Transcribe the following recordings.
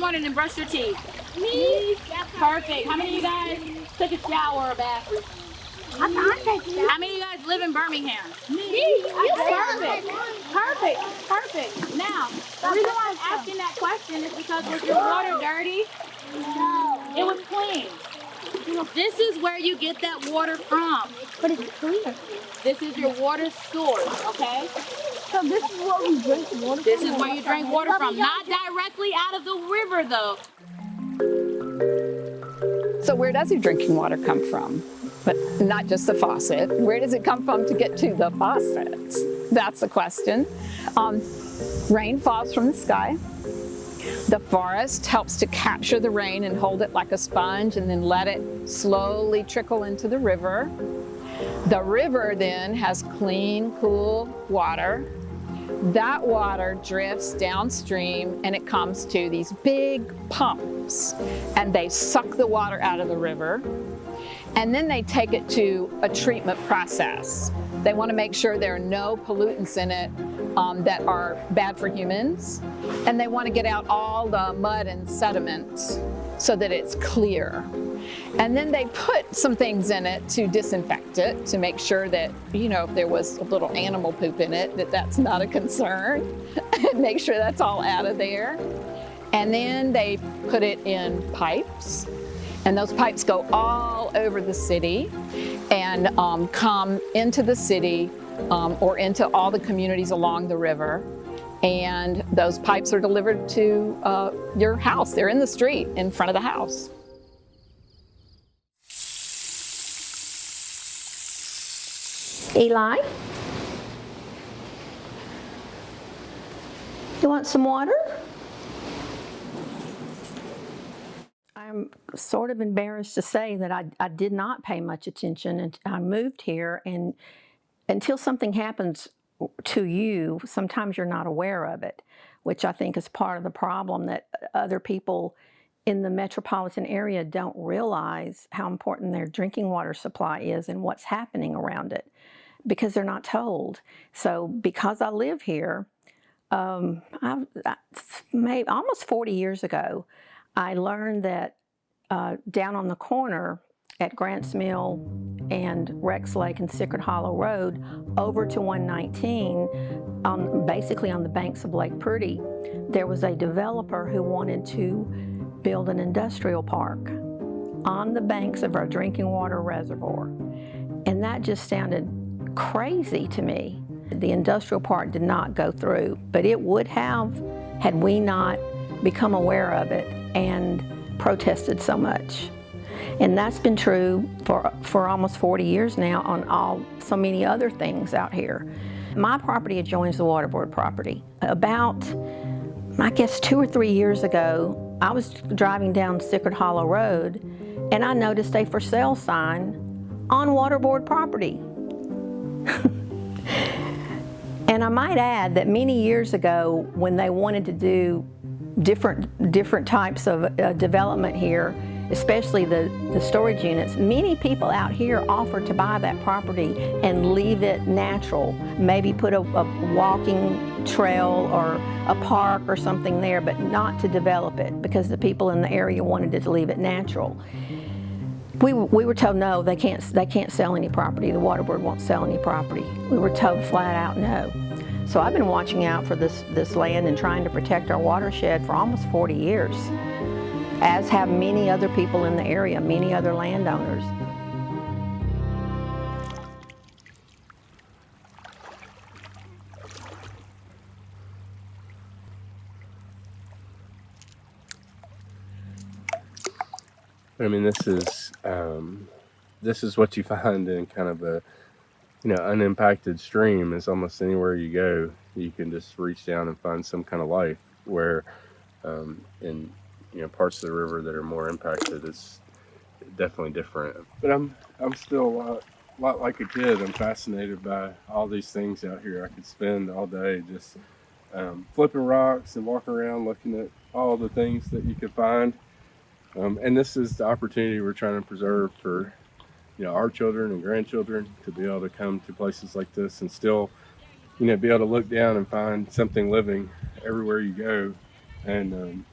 morning and brushed your teeth? Me. Perfect. How many of you guys took a shower or bath recently? How many of you guys live in Birmingham? Me. Perfect. Now, the reason why I'm asking that question is because was your water dirty? No. It was clean. This is where you get that water from. But it's clear. This is your water source, okay? So this is where we drink water from? This is where you drink water from. Not directly out of the river, though. So where does your drinking water come from? But not just the faucet. Where does it come from to get to the faucet? That's the question. Rain falls from the sky. The forest helps to capture the rain and hold it like a sponge and then let it slowly trickle into the river. The river then has clean, cool water. That water drifts downstream and it comes to these big pumps and they suck the water out of the river and then they take it to a treatment process. They want to make sure there are no pollutants in it that are bad for humans, and they want to get out all the mud and sediment so that it's clear. And then they put some things in it to disinfect it, to make sure that, if there was a little animal poop in it, that's not a concern, and make sure that's all out of there. And then they put it in pipes, and those pipes go all over the city and come into the city or into all the communities along the river. And those pipes are delivered to your house. They're in the street in front of the house. Eli? You want some water? I'm sort of embarrassed to say that I did not pay much attention, and I moved here, and until something happens to you, sometimes you're not aware of it, which I think is part of the problem, that other people in the metropolitan area don't realize how important their drinking water supply is and what's happening around it, because they're not told. So because I live here, maybe almost 40 years ago, I learned that down on the corner at Grants Mill and Rex Lake and Sickard Hollow Road over to 119, basically on the banks of Lake Purdy, there was a developer who wanted to build an industrial park on the banks of our drinking water reservoir. And that just sounded crazy to me. The industrial park did not go through, but it would have had we not become aware of it and protested so much. And that's been true for almost 40 years now on so many other things out here. My property adjoins the water board property. About, I guess 2 or 3 years ago, I was driving down Sickard Hollow Road and I noticed a for sale sign on water board property. And I might add that many years ago, when they wanted to do different types of development here, especially the storage units, many people out here offered to buy that property and leave it natural. Maybe put a walking trail or a park or something there, but not to develop it, because the people in the area wanted to leave it natural. We were told no, they can't sell any property. The water board won't sell any property. We were told flat out no. So I've been watching out for this land and trying to protect our watershed for almost 40 years, as have many other people in the area, many other landowners. I mean, this is what you find in kind of a, unimpacted stream. Is almost anywhere you go, you can just reach down and find some kind of life. Where, in parts of the river that are more impacted, it's definitely different. But I'm still a lot like a kid. I'm fascinated by all these things out here. I could spend all day just flipping rocks and walking around looking at all the things that you could find. And this is the opportunity we're trying to preserve for, our children and grandchildren to be able to come to places like this and still, be able to look down and find something living everywhere you go. And,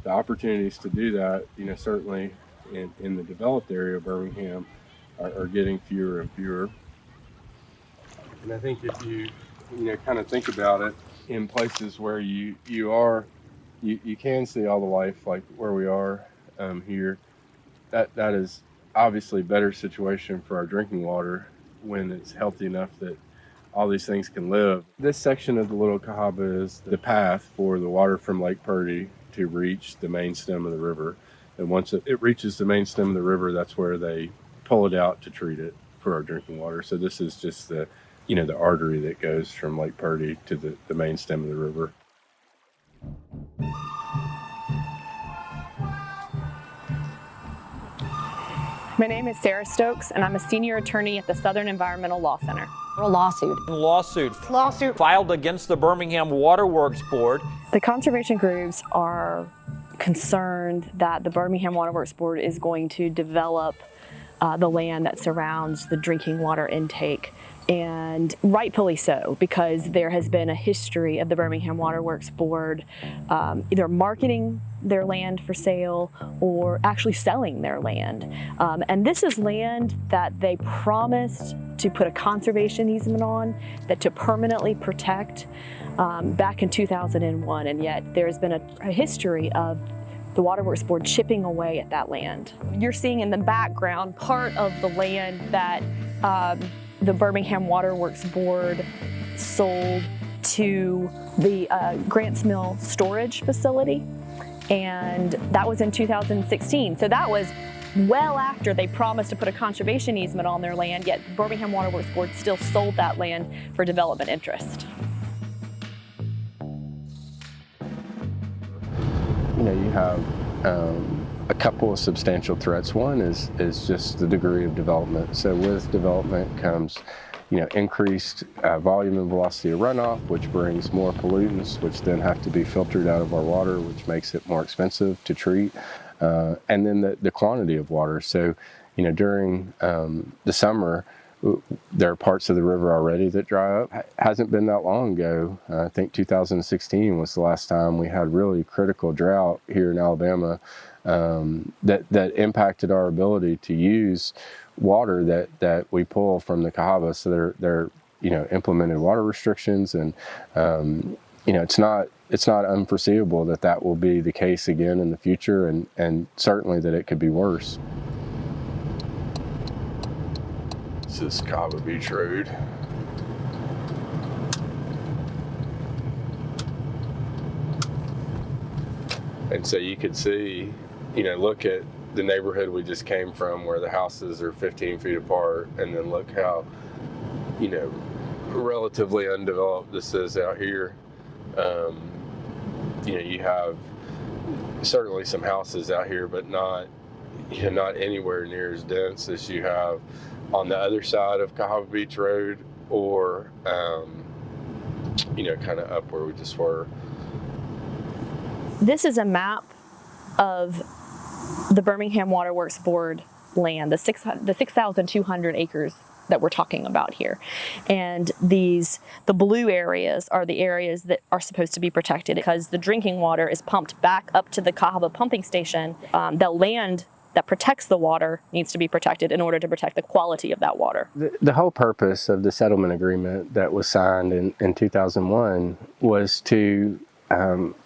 the opportunities to do that, certainly in the developed area of Birmingham are getting fewer and fewer. And I think if you kind of think about it, in places where you can see all the life like where we are here, that is obviously a better situation for our drinking water when it's healthy enough that all these things can live. This section of the Little Cahaba is the path for the water from Lake Purdy to reach the main stem of the river. And once it reaches the main stem of the river, that's where they pull it out to treat it for our drinking water. So this is just the artery that goes from Lake Purdy to the main stem of the river. My name is Sarah Stokes, and I'm a senior attorney at the Southern Environmental Law Center. A lawsuit. Lawsuit filed against the Birmingham Water Works Board. The conservation groups are concerned that the Birmingham Water Works Board is going to develop the land that surrounds the drinking water intake. And rightfully so, because there has been a history of the Birmingham Water Works Board either marketing their land for sale or actually selling their land. And this is land that they promised to put a conservation easement on, that to permanently protect back in 2001, and yet there's been a history of the Water Works Board chipping away at that land. You're seeing in the background part of the land that the Birmingham Water Works Board sold to the Grants Mill storage facility, and that was in 2016. So that was well after they promised to put a conservation easement on their land, yet the Birmingham Water Works Board still sold that land for development interest. You have a couple of substantial threats. One is just the degree of development. So with development comes, increased volume and velocity of runoff, which brings more pollutants, which then have to be filtered out of our water, which makes it more expensive to treat. And then the quantity of water. So, during the summer, there are parts of the river already that dry up. It hasn't been that long ago. I think 2016 was the last time we had really critical drought here in Alabama that impacted our ability to use water that we pull from the Cahaba. So they're implemented water restrictions, and it's not unforeseeable that will be the case again in the future, and certainly that it could be worse. This is Cahaba Beach Road. And so you could see, look at the neighborhood we just came from where the houses are 15 feet apart, and then look how, relatively undeveloped this is out here. You have certainly some houses out here, but not anywhere near as dense as you have on the other side of Cahaba Beach Road, or kind of up where we just were. This is a map of the Birmingham Water Works Board land, the 6,200 acres that we're talking about here. And the blue areas are the areas that are supposed to be protected because the drinking water is pumped back up to the Cahaba pumping station. The land that protects the water needs to be protected in order to protect the quality of that water. The whole purpose of the settlement agreement that was signed in 2001 was to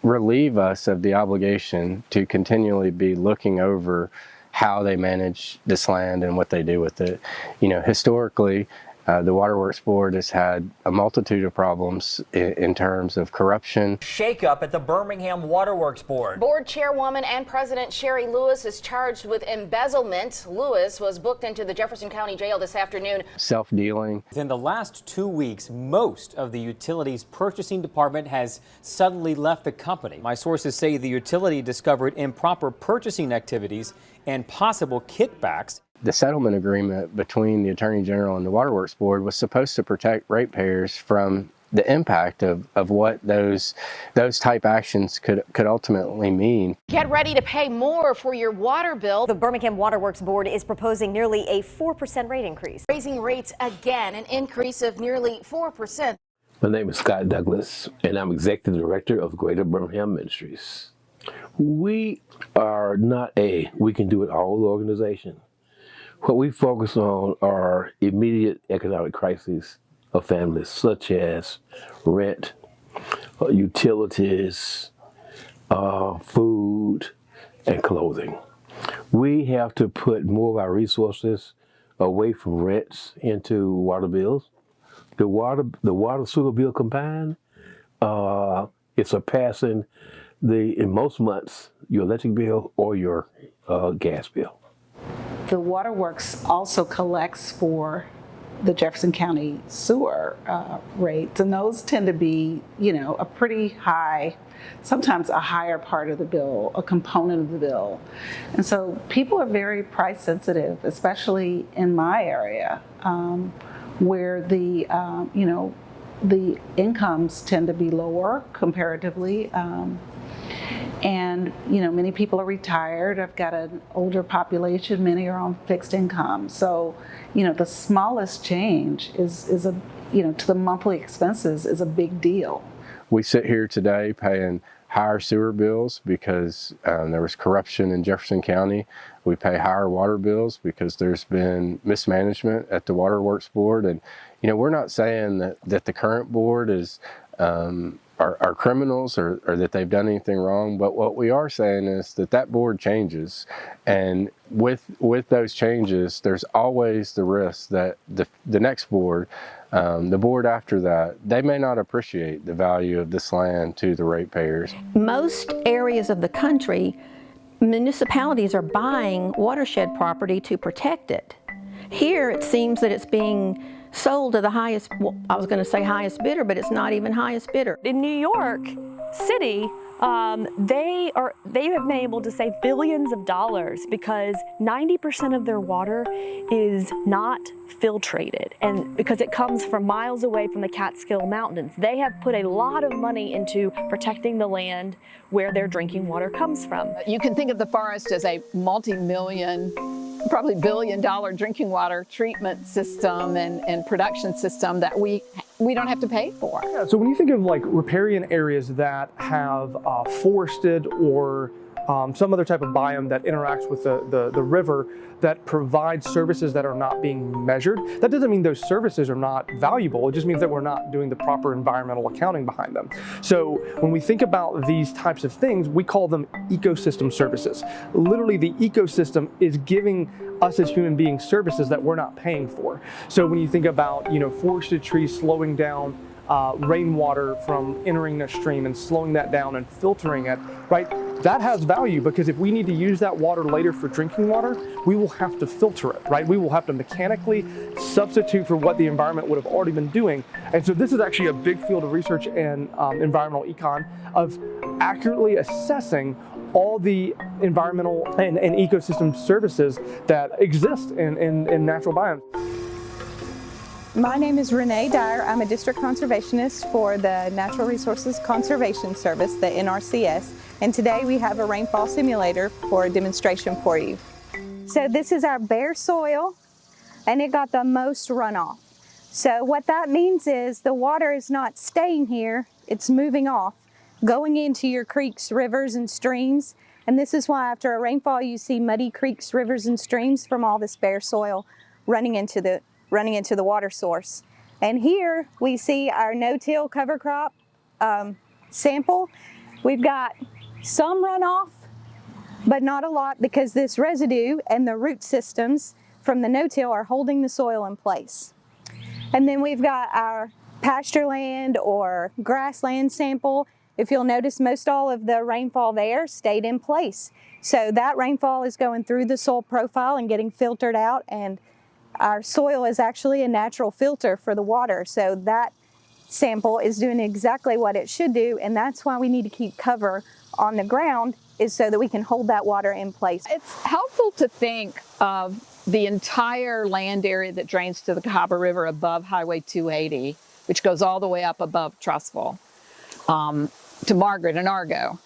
relieve us of the obligation to continually be looking over how they manage this land and what they do with it. Historically, the Waterworks Board has had a multitude of problems in terms of corruption. Shakeup at the Birmingham Waterworks Board. Board chairwoman and president Sherry Lewis is charged with embezzlement. Lewis was booked into the Jefferson County Jail this afternoon. Self-dealing. Within the last 2 weeks, most of the utilities purchasing department has suddenly left the company. My sources say the utility discovered improper purchasing activities and possible kickbacks. The settlement agreement between the Attorney General and the Waterworks Board was supposed to protect ratepayers from the impact of what those type actions could ultimately mean. Get ready to pay more for your water bill. The Birmingham Waterworks Board is proposing nearly a 4% rate increase. Raising rates again, an increase of nearly 4%. My name is Scott Douglas, and I'm Executive Director of Greater Birmingham Ministries. We are not a we can do it all organization. What we focus on are immediate economic crises of families, such as rent, utilities, food, and clothing. We have to put more of our resources away from rents into water bills. The water sewer bill combined, it's surpassing in most months your electric bill or your gas bill. The waterworks also collects for the Jefferson County sewer rates, and those tend to be, a pretty high, sometimes a higher part of the bill, a component of the bill. And so people are very price sensitive, especially in my area, where the incomes tend to be lower comparatively. And many people are retired. I've got an older population. Many are on fixed income. So, the smallest change is to the monthly expenses is a big deal. We sit here today paying higher sewer bills because there was corruption in Jefferson County. We pay higher water bills because there's been mismanagement at the Waterworks Board. And, we're not saying that the current board is are criminals or that they've done anything wrong, but what we are saying is that board changes, and with those changes, there's always the risk that the next board, the board after that, they may not appreciate the value of this land to the ratepayers. Most areas of the country, municipalities are buying watershed property to protect it. Here it seems that it's being sold to the highest, well, I was going to say highest bidder, but it's not even highest bidder. In New York City, they have been able to save billions of dollars because 90% of their water is not filtrated, and because it comes from miles away from the Catskill Mountains. They have put a lot of money into protecting the land where their drinking water comes from. You can think of the forest as a multi-million, probably billion-dollar drinking water treatment system and production system that we don't have to pay for. Yeah, so when you think of like riparian areas that have forested or some other type of biome that interacts with the river that provides services that are not being measured, that doesn't mean those services are not valuable. It just means that we're not doing the proper environmental accounting behind them. So when we think about these types of things, we call them ecosystem services. Literally, the ecosystem is giving us as human beings services that we're not paying for. So when you think about, forested trees slowing down rainwater from entering a stream and slowing that down and filtering it, right? That has value because if we need to use that water later for drinking water, we will have to filter it, right? We will have to mechanically substitute for what the environment would have already been doing. And so this is actually a big field of research in environmental econ of accurately assessing all the environmental and ecosystem services that exist in natural biomes. My name is Renee Dyer. I'm a district conservationist for the Natural Resources Conservation Service, the NRCS, and today we have a rainfall simulator for a demonstration for you. So this is our bare soil, and it got the most runoff. So what that means is the water is not staying here, it's moving off, going into your creeks, rivers, and streams. And this is why after a rainfall you see muddy creeks, rivers, and streams from all this bare soil running into the water source. And here we see our no-till cover crop sample. We've got some runoff, but not a lot because this residue and the root systems from the no-till are holding the soil in place. And then we've got our pasture land or grassland sample. If you'll notice, most all of the rainfall there stayed in place. So that rainfall is going through the soil profile and getting filtered out, and our soil is actually a natural filter for the water. So that sample is doing exactly what it should do, and that's why we need to keep cover on the ground, is so that we can hold that water in place. It's helpful to think of the entire land area that drains to the Cahaba River above Highway 280, which goes all the way up above Trussville to Margaret and Argo.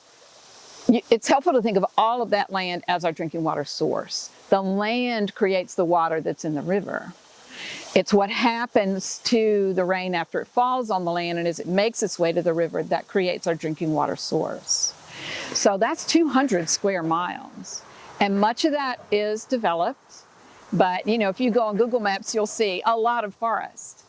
It's helpful to think of all of that land as our drinking water source. The land creates the water that's in the river. It's what happens to the rain after it falls on the land, and as it makes its way to the river, that creates our drinking water source. So that's 200 square miles. And much of that is developed. But, you know, if you go on Google Maps, you'll see a lot of forest.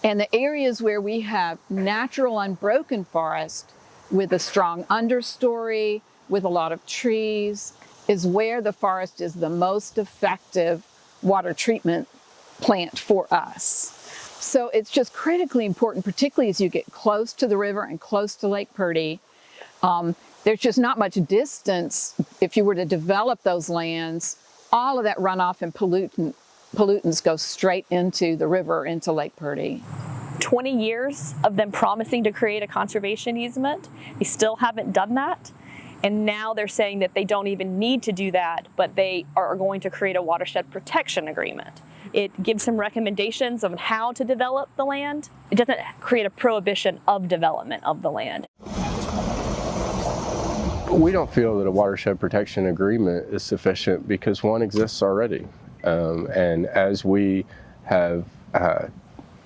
And the areas where we have natural unbroken forest with a strong understory, with a lot of trees, is where the forest is the most effective water treatment plant for us. So it's just critically important, particularly as you get close to the river and close to Lake Purdy. There's just not much distance if you were to develop those lands. All of that runoff and pollutants go straight into the river, into Lake Purdy. 20 years of them promising to create a conservation easement. They still haven't done that. And now they're saying that they don't even need to do that, but they are going to create a watershed protection agreement. It gives some recommendations on how to develop the land. It doesn't create a prohibition of development of the land. We don't feel that a watershed protection agreement is sufficient because one exists already. And as we have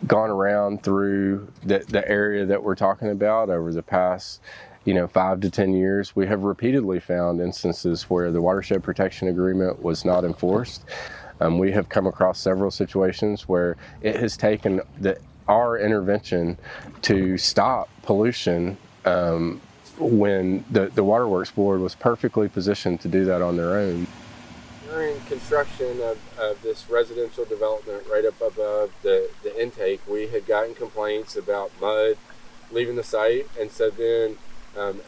gone around through the area that we're talking about over the past 5 to 10 years, we have repeatedly found instances where the watershed protection agreement was not enforced. We have come across several situations where it has taken our intervention to stop pollution when the Waterworks Board was perfectly positioned to do that on their own. During construction of this residential development right up above the intake, we had gotten complaints about mud leaving the site, and so then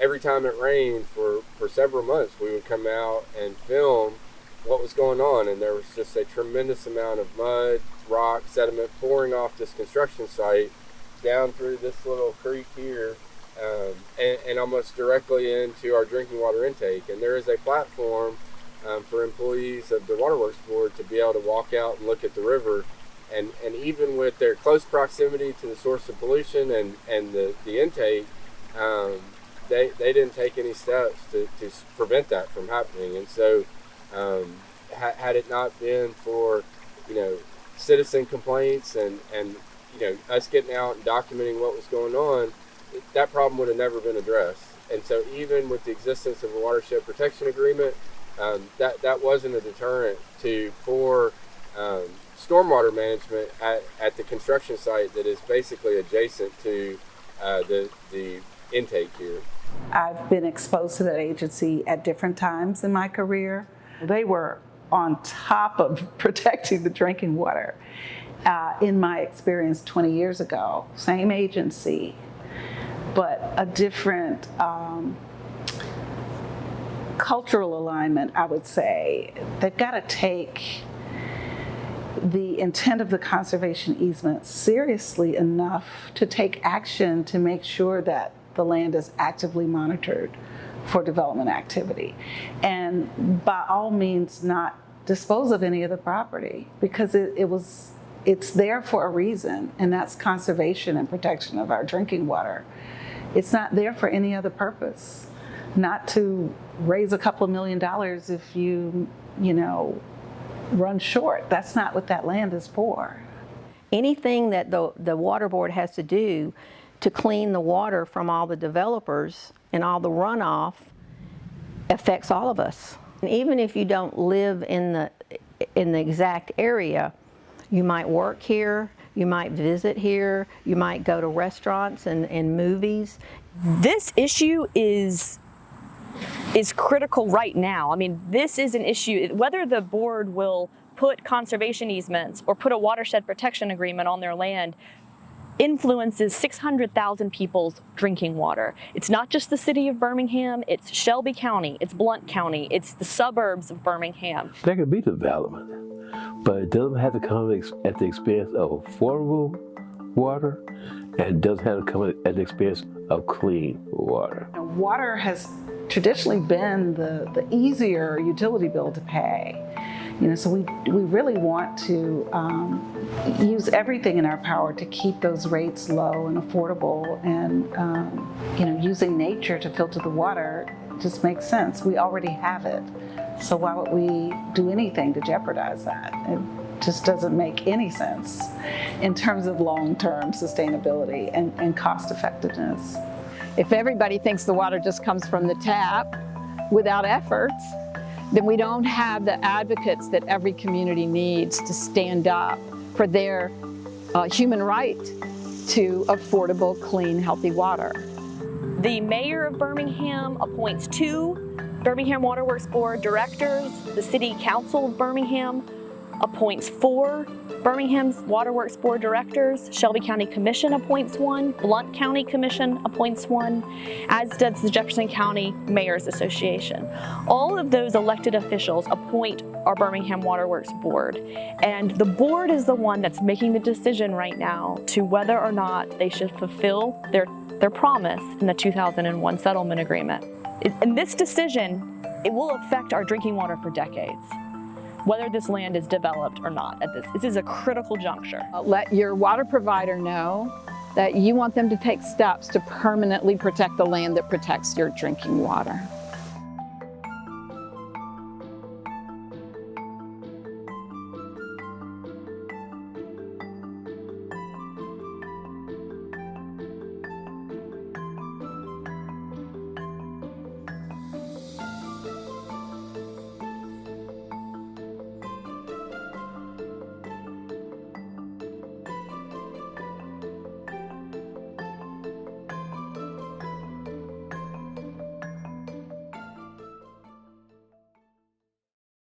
every time it rained for several months, we would come out and film what was going on, and there was just a tremendous amount of mud, rock, sediment pouring off this construction site down through this little creek here and almost directly into our drinking water intake. And there is a platform for employees of the Waterworks Board to be able to walk out and look at the river, and even with their close proximity to the source of pollution and the intake, they didn't take any steps to prevent that from happening. And so had it not been for citizen complaints and us getting out and documenting what was going on, that problem would have never been addressed. And so even with the existence of a watershed protection agreement, that wasn't a deterrent to poor stormwater management at the construction site that is basically adjacent to the intake here. I've been exposed to that agency at different times in my career. They were on top of protecting the drinking water. In my experience 20 years ago, same agency, but a different cultural alignment, I would say. They've got to take the intent of the conservation easement seriously enough to take action to make sure that the land is actively monitored for development activity. And by all means not dispose of any of the property, because it's there for a reason, and that's conservation and protection of our drinking water. It's not there for any other purpose. Not to raise a couple of $1 million if you run short. That's not what that land is for. Anything that the water board has to do to clean the water from all the developers and all the runoff affects all of us. And even if you don't live in the exact area, you might work here, you might visit here, you might go to restaurants and movies. This issue is critical right now. I mean, this is an issue. Whether the board will put conservation easements or put a watershed protection agreement on their land influences 600,000 people's drinking water. It's not just the city of Birmingham, it's Shelby County, it's Blount County, it's the suburbs of Birmingham. There could be development, but it doesn't have to come at the expense of affordable water, and it doesn't have to come at the expense of clean water. Water has traditionally been the easier utility bill to pay. So we really want to use everything in our power to keep those rates low and affordable, and using nature to filter the water just makes sense. We already have it, so why would we do anything to jeopardize that? It just doesn't make any sense in terms of long-term sustainability and cost effectiveness. If everybody thinks the water just comes from the tap, without efforts, then we don't have the advocates that every community needs to stand up for their human right to affordable, clean, healthy water. The mayor of Birmingham appoints 2 Birmingham Water Works Board directors. The City Council of Birmingham appoints 4 Birmingham's Water Works Board directors. Shelby County Commission appoints 1. Blount County Commission appoints 1, as does the Jefferson County Mayor's Association. All of those elected officials appoint our Birmingham Water Works Board, and the board is the one that's making the decision right now to whether or not they should fulfill their promise in the 2001 settlement agreement. And this decision, it will affect our drinking water for decades, whether this land is developed or not. This is a critical juncture. Let your water provider know that you want them to take steps to permanently protect the land that protects your drinking water.